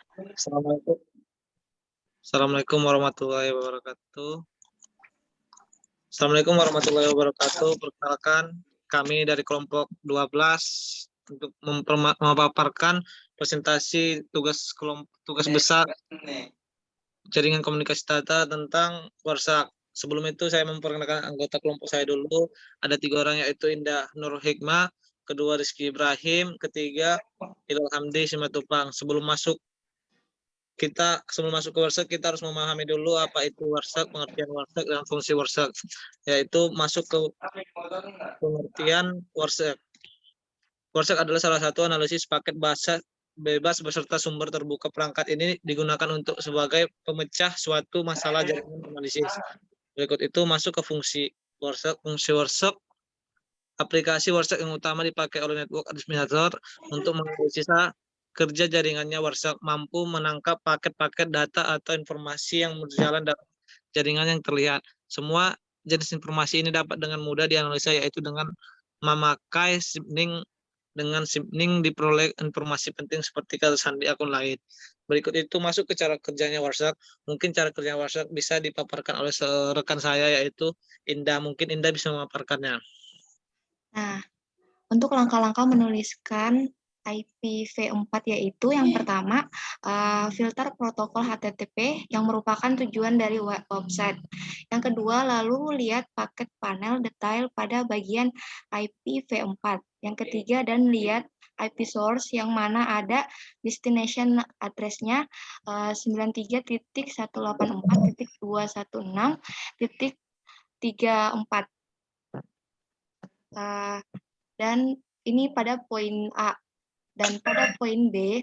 Assalamualaikum. Assalamualaikum warahmatullahi wabarakatuh. Assalamualaikum warahmatullahi wabarakatuh. Perkenalkan, kami dari kelompok 12 untuk memaparkan presentasi tugas besar jaringan komunikasi data tentang WhatsApp. Sebelum itu saya memperkenalkan anggota kelompok saya dulu. Ada 3 orang, yaitu Indah Nur Hikmah, kedua Rizky Ibrahim, ketiga Ilham Hamdi Simatupang. Sebelum masuk ke WhatsApp, kita harus memahami dulu apa itu WhatsApp, pengertian WhatsApp dan fungsi WhatsApp, yaitu masuk ke pengertian WhatsApp. WhatsApp adalah salah satu analisis paket bahasa bebas beserta sumber terbuka. Perangkat ini digunakan untuk sebagai pemecah suatu masalah jaringan analisis. Berikut itu masuk ke fungsi WhatsApp. Fungsi WhatsApp, aplikasi WhatsApp yang utama dipakai oleh network administrator untuk menganalisis kerja jaringannya. WhatsApp mampu menangkap paket-paket data atau informasi yang berjalan dalam jaringan yang terlihat. Semua jenis informasi ini dapat dengan mudah dianalisa, yaitu dengan memakai sipning. Dengan sipning diperoleh informasi penting seperti kata sandi akun lain. Berikut itu masuk ke cara kerjanya WhatsApp. Mungkin cara kerja WhatsApp bisa dipaparkan oleh rekan saya, yaitu Indah. Mungkin Indah bisa memaparkannya. Nah, untuk langkah-langkah menuliskan IPv4 yaitu yang pertama, filter protokol HTTP yang merupakan tujuan dari website. Yang kedua, lalu lihat paket panel detail pada bagian IPv4. Yang ketiga, dan lihat IP source yang mana ada destination address-nya 93.184.216.34. Dan ini pada poin A. Dan pada poin B,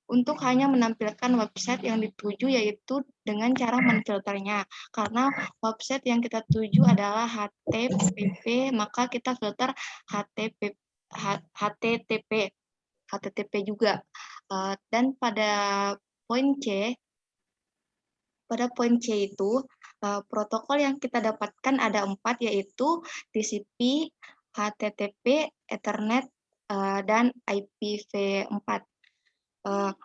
untuk hanya menampilkan website yang dituju, yaitu dengan cara menfilternya. Karena website yang kita tuju adalah HTTP, maka kita filter HTTP juga. Dan pada poin C, itu protokol yang kita dapatkan ada 4, yaitu TCP, HTTP, Ethernet, dan IPv4.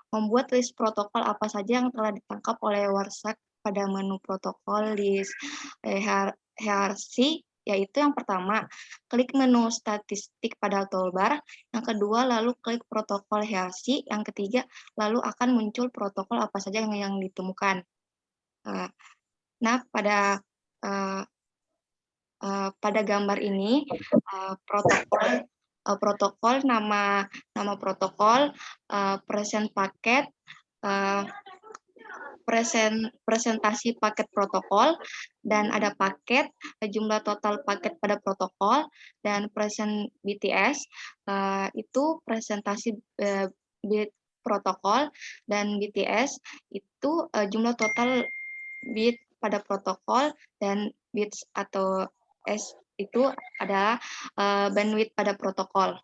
Membuat list protokol apa saja yang telah ditangkap oleh WhatsApp pada menu protokol list hierarchy, yaitu yang pertama, klik menu statistik pada toolbar, yang kedua, lalu klik protokol hierarchy, yang ketiga, lalu akan muncul protokol apa saja yang ditemukan. Nah, pada gambar ini protokol, nama protokol, present paket, presentasi paket protokol, dan ada paket, jumlah total paket pada protokol, dan present BTS, itu presentasi bit protokol, dan BTS itu jumlah total bit pada protokol, dan bits atau S itu adalah bandwidth pada protokol.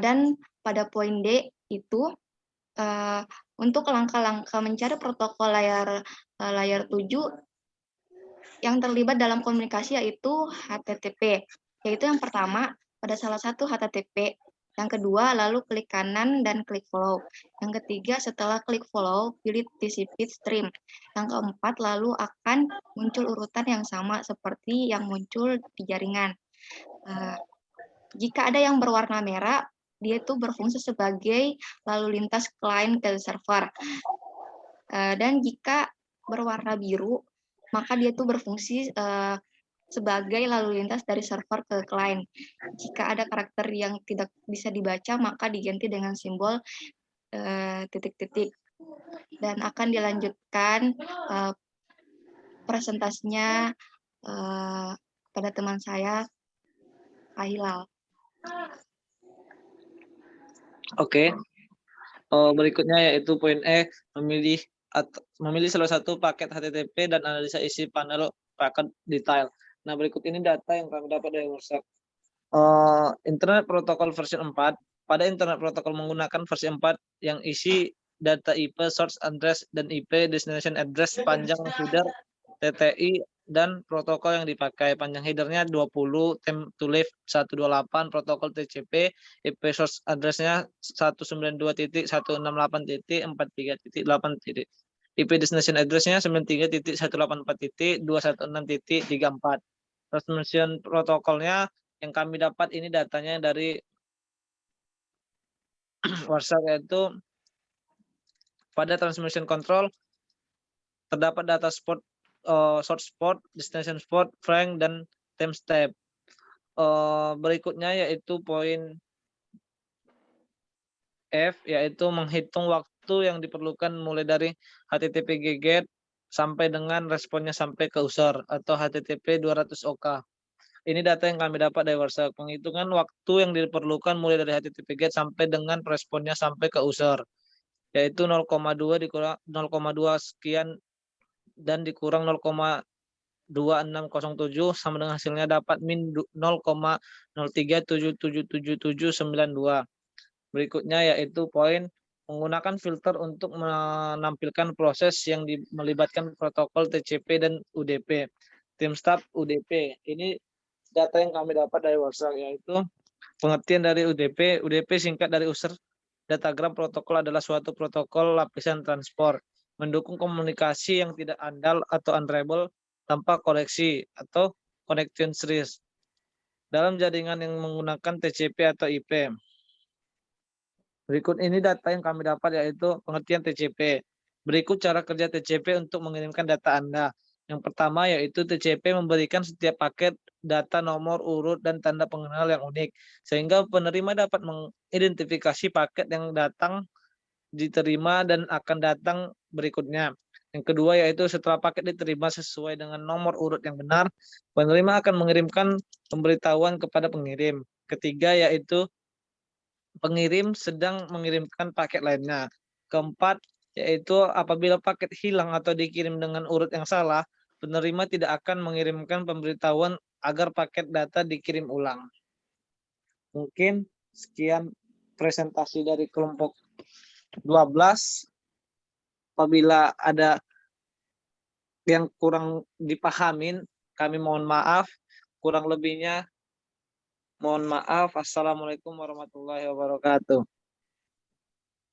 Dan pada poin D itu untuk langkah-langkah mencari protokol layar 7 yang terlibat dalam komunikasi, yaitu HTTP. Yaitu yang pertama, pada salah satu HTTP. Yang kedua, lalu klik kanan dan klik follow. Yang ketiga, setelah klik follow, pilih TCP stream. Yang keempat, lalu akan muncul urutan yang sama seperti yang muncul di jaringan. Jika ada yang berwarna merah, dia itu berfungsi sebagai lalu lintas client ke server. Dan jika berwarna biru, maka dia itu berfungsi sebagai lalu lintas dari server ke client. Jika ada karakter yang tidak bisa dibaca, maka diganti dengan simbol titik-titik. Dan akan dilanjutkan presentasinya pada teman saya, Kak Hilal. Oke. Berikutnya yaitu poin E, memilih salah satu paket HTTP dan analisa isi panel paket detail. Nah, berikut ini data yang kami dapat dari WhatsApp. Internet Protocol versi 4. Pada Internet Protocol menggunakan versi 4 yang isi data IP source address dan IP destination address panjang header TTI dan protokol yang dipakai. Panjang headernya 20, temp to leave 128, protokol TCP, IP source address-nya 192.168.43.8. IP destination address-nya 93.184.216.34. Transmission protokolnya yang kami dapat ini datanya dari WhatsApp, yaitu pada transmission control terdapat data source port, destination port, frank, dan timestamp. Berikutnya yaitu poin F, yaitu menghitung waktu yang diperlukan mulai dari HTTP GET sampai dengan responnya sampai ke user atau HTTP 200 OK. Ini data yang kami dapat dari WhatsApp. Penghitungan waktu yang diperlukan mulai dari HTTP GET sampai dengan responnya sampai ke user, yaitu 0,2 dikurang 0,2 sekian dan dikurang 0,2607 sama dengan hasilnya dapat min 0,03777792. Berikutnya yaitu poin menggunakan filter untuk menampilkan proses yang melibatkan protokol TCP dan UDP. Timestamp UDP. Ini data yang kami dapat dari WhatsApp, yaitu pengertian dari UDP. UDP singkat dari user datagram protokol adalah suatu protokol lapisan transport mendukung komunikasi yang tidak andal atau unreliable tanpa koneksi atau connection risk dalam jaringan yang menggunakan TCP atau IP. Berikut ini data yang kami dapat, yaitu pengertian TCP. Berikut cara kerja TCP untuk mengirimkan data Anda. Yang pertama yaitu TCP memberikan setiap paket data nomor urut dan tanda pengenal yang unik, sehingga penerima dapat mengidentifikasi paket yang datang, diterima, dan akan datang berikutnya. Yang kedua yaitu setelah paket diterima sesuai dengan nomor urut yang benar, penerima akan mengirimkan pemberitahuan kepada pengirim. Ketiga yaitu pengirim sedang mengirimkan paket lainnya. Keempat yaitu apabila paket hilang atau dikirim dengan urut yang salah, penerima tidak akan mengirimkan pemberitahuan agar paket data dikirim ulang. Mungkin sekian presentasi dari kelompok 12. Apabila ada yang kurang dipahamin, kami mohon maaf. Kurang lebihnya mohon maaf. Assalamualaikum warahmatullahi wabarakatuh.